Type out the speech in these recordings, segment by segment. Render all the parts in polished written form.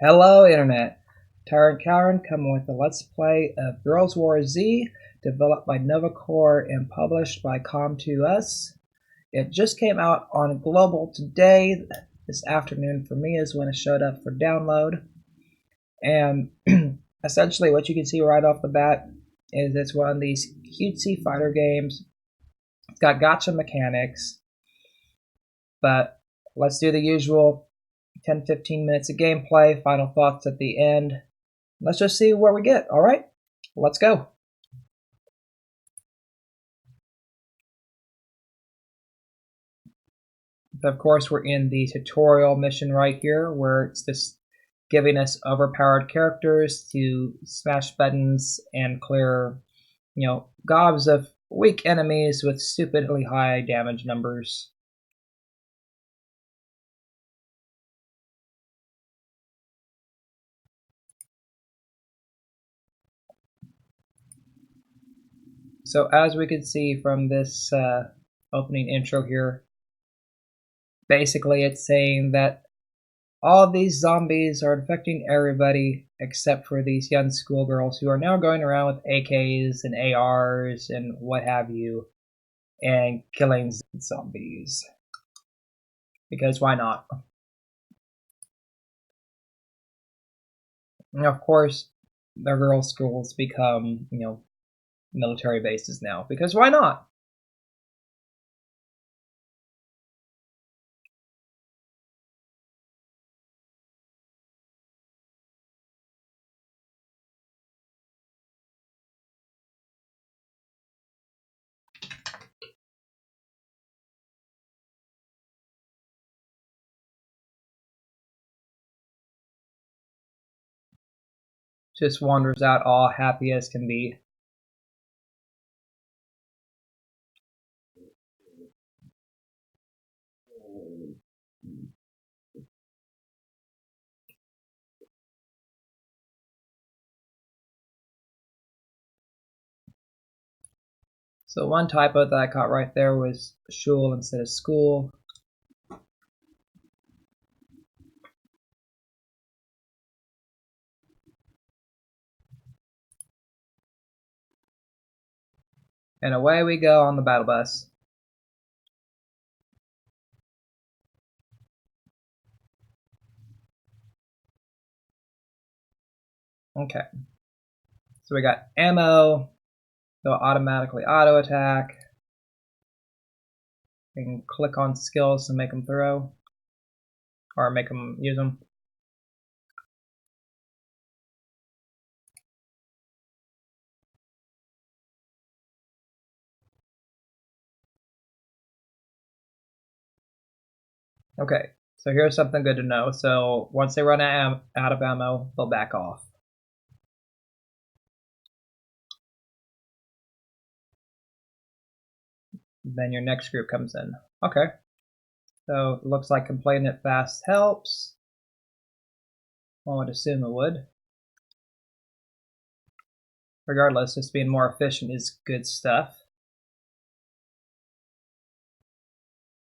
Hello Internet, TyrantCalren coming with a Let's Play of Girls War Z, developed by Novacore and published by Com2us. It just came out on Global today. This afternoon for me is when it showed up for download. And essentially what you can see right off the bat is it's one of these cutesy fighter games. It's got gotcha mechanics, but let's do the usual 10-15 minutes of gameplay, final thoughts at the end. Let's just see where we get. All right, let's go. Of course, we're in the tutorial mission right here, where it's just giving us overpowered characters to smash buttons and clear, gobs of weak enemies with stupidly high damage numbers. So as we can see from this opening intro here, basically it's saying that all of these zombies are infecting everybody except for these young schoolgirls who are now going around with AKs and ARs and what have you and killing zombies. Because why not? And of course, the girls' schools become, military bases now. Because why not? Just wanders out all happy as can be. So one typo that I caught right there was shul instead of school. And away we go on the battle bus. Okay. So we got ammo, they'll automatically auto attack. We can click on skills to make them throw, or make them use them. Okay, so here's something good to know. So once they run out of ammo, they'll back off. Then your next group comes in. Okay, so it looks like completing it fast helps. One would assume it would. Regardless, just being more efficient is good stuff.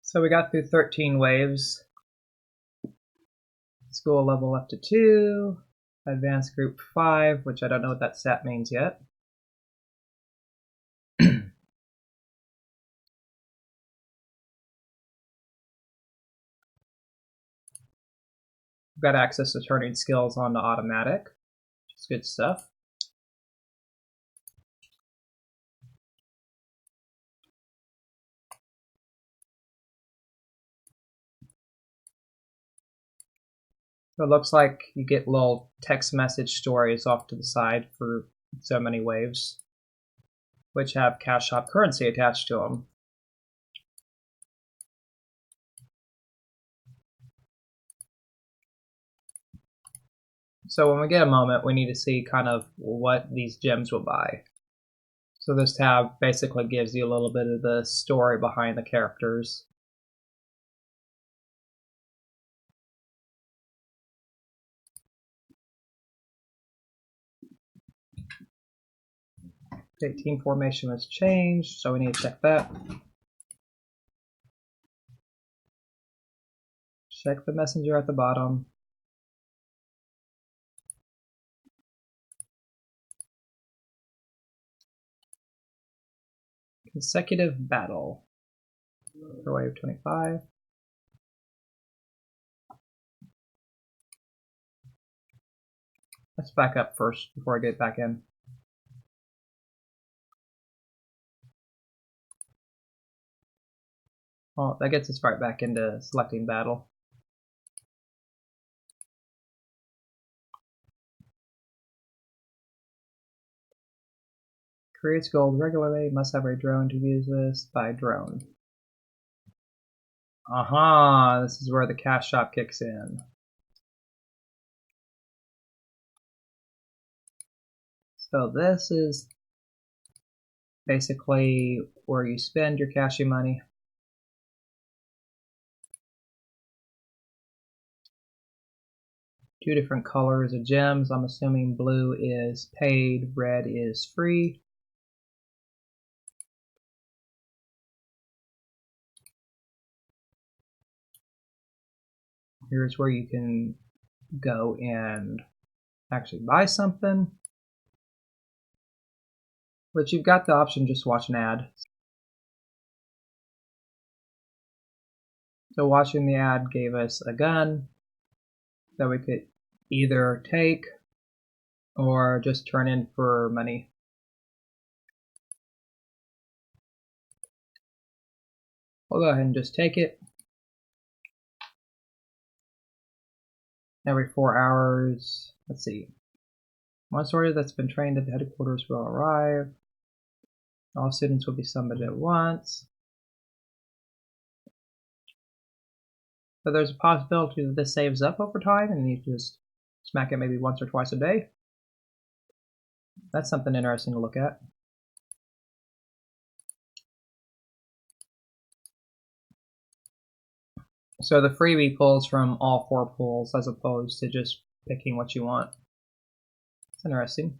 So we got through 13 waves. School level up to 2. Advanced group 5, which I don't know what that stat means yet. We've got access to turning skills onto automatic, which is good stuff. So it looks like you get little text message stories off to the side for so many waves, which have cash shop currency attached to them. So when we get a moment, we need to see kind of what these gems will buy. So this tab basically gives you a little bit of the story behind the characters. Okay, team formation has changed, so we need to check that. Check the messenger at the bottom. Consecutive battle. For wave 25. Let's back up first before I get back in. Oh, that gets us right back into selecting battle. Creates gold regularly, must have a drone to use this. Buy drone. Aha, this is where the cash shop kicks in. So this is basically where you spend your cashy money. Two different colors of gems. I'm assuming blue is paid, red is free. Here's where you can go and actually buy something. But you've got the option just watch an ad. So watching the ad gave us a gun that we could either take or just turn in for money. We'll go ahead and just take it. Every 4 hours, let's see. One soldier that's been trained at the headquarters will arrive. All students will be summoned at once. So there's a possibility that this saves up over time and you just smack it maybe once or twice a day. That's something interesting to look at. So the freebie pulls from all 4 pools as opposed to just picking what you want. It's interesting.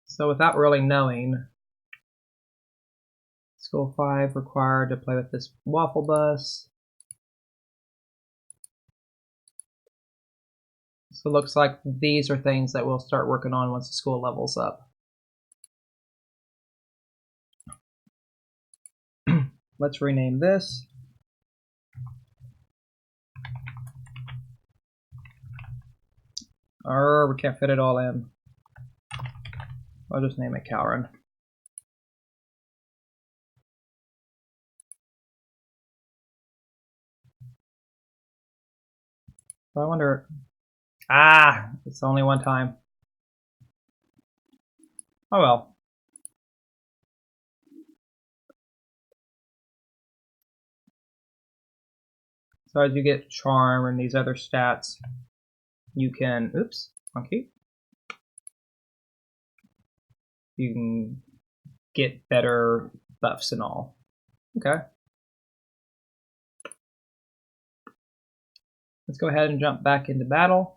So without really knowing, School 5 required to play with this waffle bus. So it looks like these are things that we'll start working on once the school levels up. Let's rename this. We can't fit it all in. I'll just name it Calren. So I wonder. It's only one time. Oh well. So as you get charm and these other stats, you can, oops, monkey. You can get better buffs and all. Okay. Let's go ahead and jump back into battle.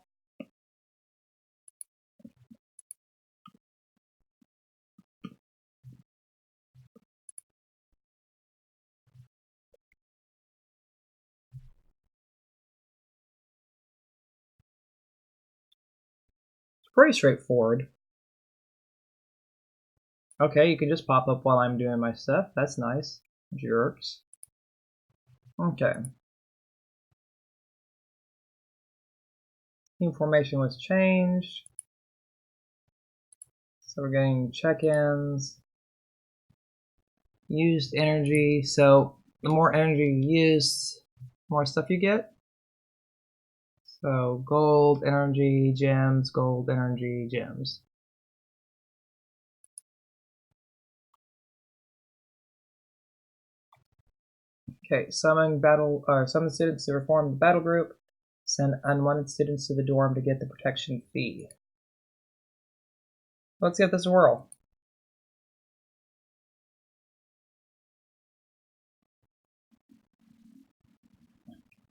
It's pretty straightforward. Okay, you can just pop up while I'm doing my stuff. That's nice. Jerks. Okay. Team formation was changed. So we're getting check-ins. Used energy. So the more energy you use, the more stuff you get. So gold, energy, gems, gold, energy, gems. Okay, summon students to reform the battle group. Send unwanted students to the dorm to get the protection fee. Let's get this whirl.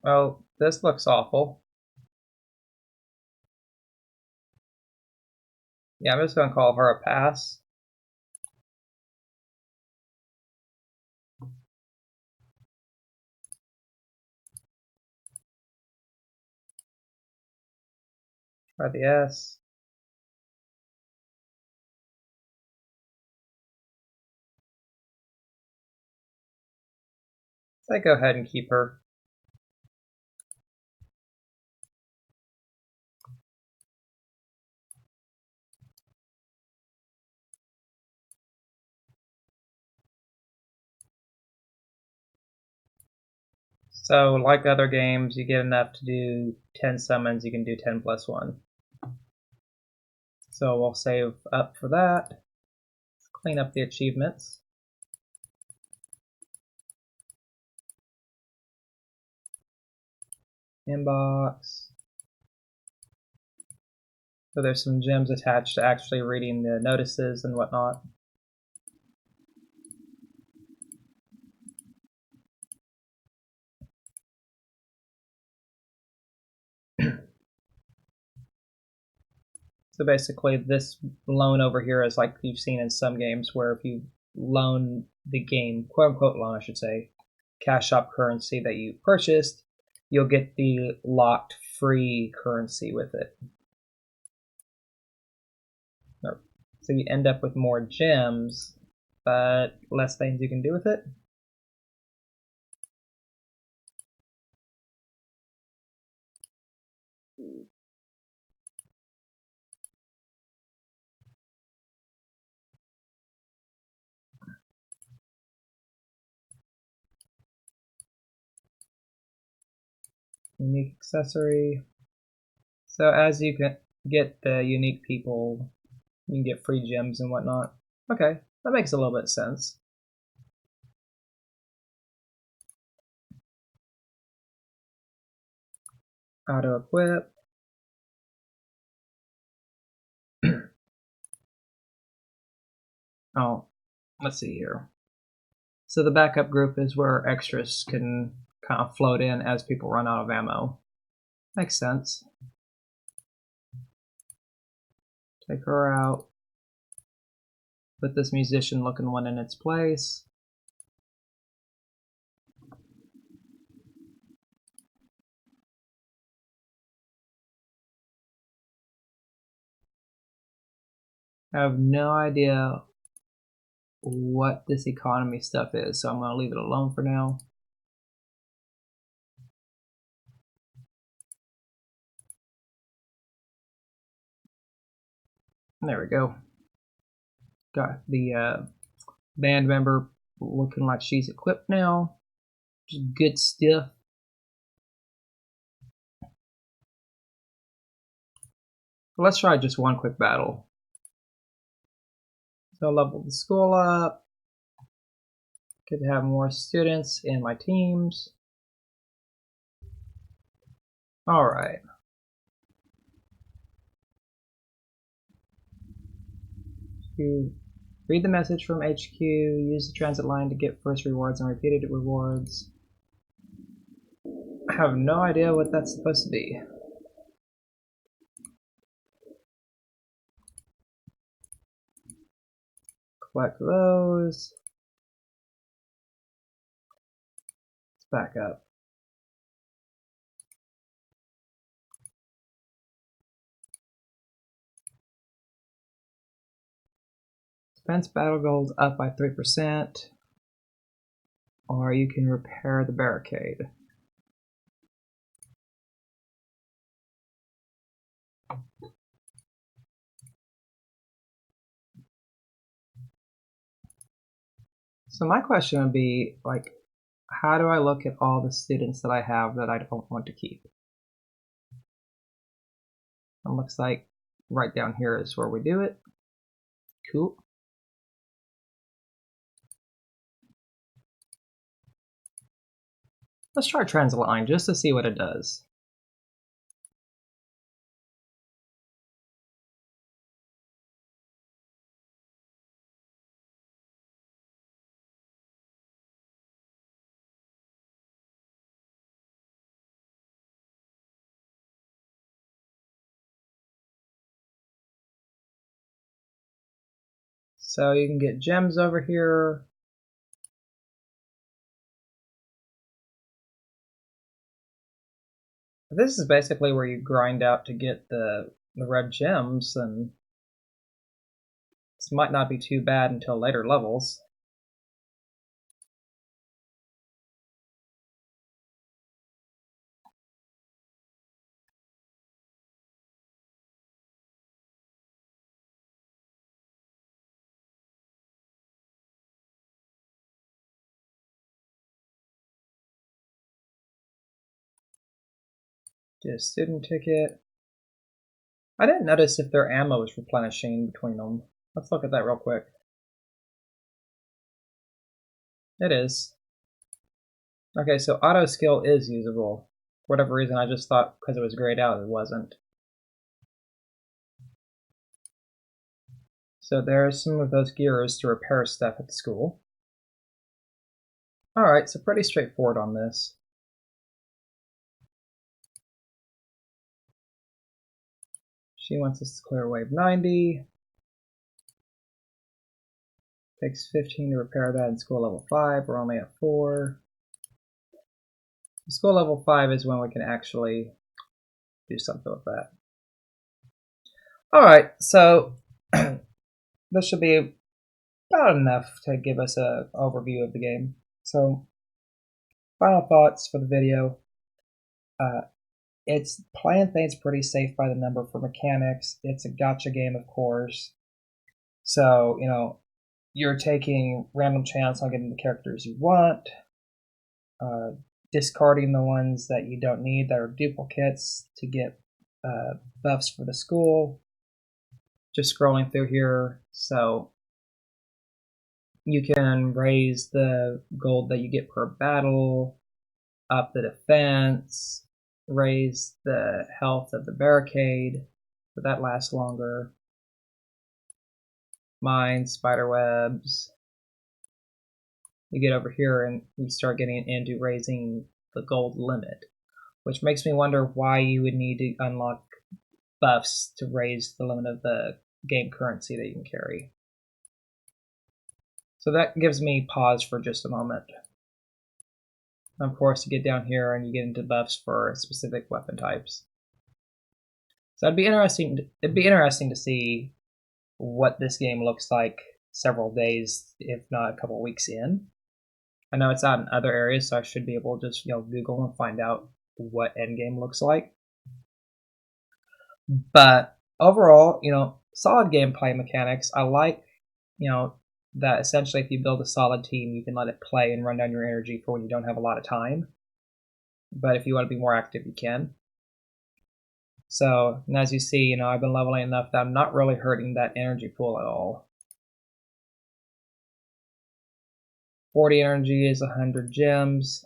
Oh, this looks awful. Yeah, I'm just gonna call her a pass. Try the S. So I go ahead and keep her. So, like other games, you get enough to do 10 summons, you can do 10 plus 1. So we'll save up for that. Clean up the achievements. Inbox. So there's some gems attached to actually reading the notices and whatnot. So basically this loan over here is like you've seen in some games where if you loan the game, quote unquote loan I should say, cash shop currency that you purchased, you'll get the locked free currency with it. So you end up with more gems, but less things you can do with it. Unique accessory. So as you can get the unique people, you can get free gems and whatnot. Okay, that makes a little bit of sense. Auto equip. Oh, let's see here. So the backup group is where extras can kind of float in as people run out of ammo. Makes sense. Take her out. Put this musician looking one in its place. I have no idea what this economy stuff is, so I'm going to leave it alone for now. There we go. Got the band member looking like she's equipped now. Just good stuff. Let's try just one quick battle. So level the school up. Could have more students in my teams. Alright. You read the message from HQ, use the transit line to get first rewards and repeated rewards. I have no idea what that's supposed to be. Collect those. Let's back up. Defense battle goals up by 3%. Or you can repair the barricade. So my question would be, like, how do I look at all the students that I have that I don't want to keep? It looks like right down here is where we do it. Cool. Let's try transit line just to see what it does. So you can get gems over here. This is basically where you grind out to get the the red gems, then this might not be too bad until later levels. Get a student ticket. I didn't notice if their ammo was replenishing between them. Let's look at that real quick. It is. Okay, so auto skill is usable. For whatever reason, I just thought because it was grayed out, it wasn't. So there's some of those gears to repair stuff at the school. Alright, so pretty straightforward on this. She wants us to clear wave 90. Takes 15 to repair that in school level 5. We're only at 4. School level 5 is when we can actually do something with that. Alright, so this should be about enough to give us an overview of the game. So, final thoughts for the video. It's playing things pretty safe by the number for mechanics. It's a gacha game, of course. So, you're taking random chance on getting the characters you want, discarding the ones that you don't need that are duplicates to get buffs for the school. Just scrolling through here, so you can raise the gold that you get per battle, up the defense, raise the health of the barricade, but that lasts longer. Mines, spider webs. You get over here and you start getting into raising the gold limit, which makes me wonder why you would need to unlock buffs to raise the limit of the game currency that you can carry. So that gives me pause for just a moment. Of course, you get down here and you get into buffs for specific weapon types. So it'd be interesting to see what this game looks like several days, if not a couple weeks in. I know it's out in other areas, so I should be able to just Google and find out what endgame looks like. But overall, solid gameplay mechanics. I like, that essentially if you build a solid team, you can let it play and run down your energy for when you don't have a lot of time. But if you want to be more active, you can. So, and as you see, I've been leveling enough that I'm not really hurting that energy pool at all. 40 energy is 100 gems.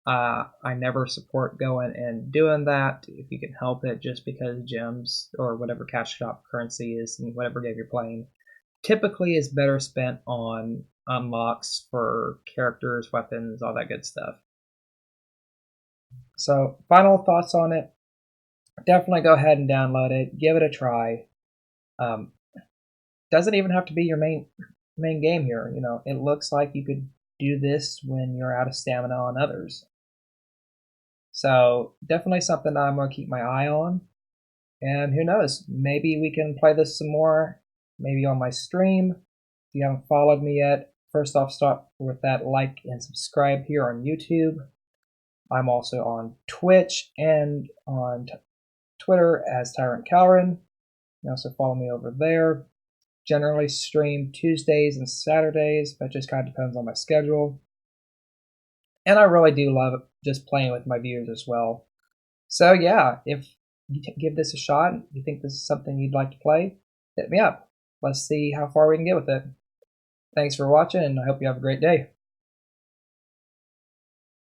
I never support going and doing that if you can help it, just because gems or whatever cash shop currency is in whatever game you're playing typically is better spent on unlocks for characters, weapons, all that good stuff. So, final thoughts on it. Definitely go ahead and download it. Give it a try. Doesn't even have to be your main game here. It looks like you could do this when you're out of stamina on others. So definitely something that I'm going to keep my eye on. And who knows, maybe we can play this some more, maybe on my stream. If you haven't followed me yet, first off, start with that like and subscribe here on YouTube. I'm also on Twitch and on Twitter as TyrantCalren. You can also follow me over there. Generally stream Tuesdays and Saturdays, but it just kind of depends on my schedule. And I really do love just playing with my viewers as well. So yeah, if you give this a shot, you think this is something you'd like to play, hit me up. Let's see how far we can get with it. Thanks for watching, and I hope you have a great day.